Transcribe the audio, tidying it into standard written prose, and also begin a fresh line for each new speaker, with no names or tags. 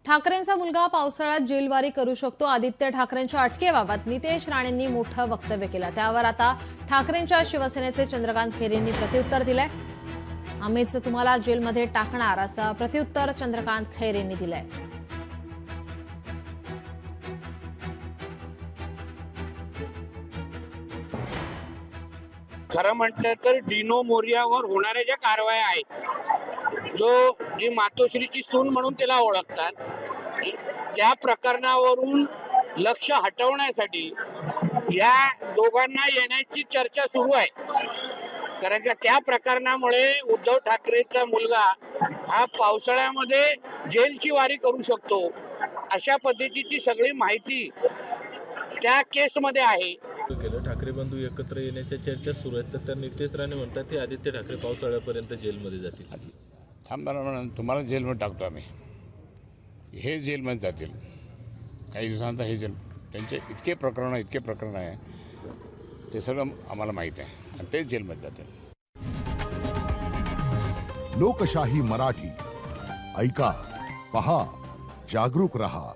ठाकरेंचा मुलगा पावसाळ्यात जेलवारी करू शकतो. आदित्य ठाकरेंच्या अटकेबाबत नितेश राणेंनी मोठं वक्तव्य केलं. त्यावर आता ठाकरेंच्या शिवसेनेचे चंद्रकांत खैरेंनी प्रत्युत्तर दिलंय. आम्हीच तुम्हाला जेलमध्ये टाकणार असं प्रत्युत्तर चंद्रकांत खैरेंनी दिलंय.
खरं म्हटलं तर डिनो मोरियावर होणाऱ्या ज्या कारवाया आहेत, जी मातोश्रीची सून म्हणून त्याला ओळखतात, त्या प्रकरणावरून लक्ष हटवण्यासाठी या दोघांना येण्याची चर्चा सुरू आहे. कारण का त्या प्रकरणामुळे उद्धव ठाकरेचा मुलगा हा पावसाळ्यामध्ये जेलची वारी करू शकतो, अशा पद्धतीची सगळी माहिती त्या केसमध्ये आहे.
ठाकरे बंधू एकत्र येण्याच्या चर्चा सुरू आहेत, तर नितेश राणे म्हणतात की आदित्य ठाकरे पावसाळ्यापर्यंत जेलमध्ये जातील.
थांबणार म्हणून तुम्हाला जेलमध्ये टाकतो आम्ही, हे जेलमध्ये जातील काही दिवसांचा. हे जेल त्यांचे इतके प्रकरण आहे, ते सगळं आम्हाला माहीत आहे आणि तेच जेलमध्ये जातील.
लोकशाही मराठी ऐका, पहा, जागरूक रहा.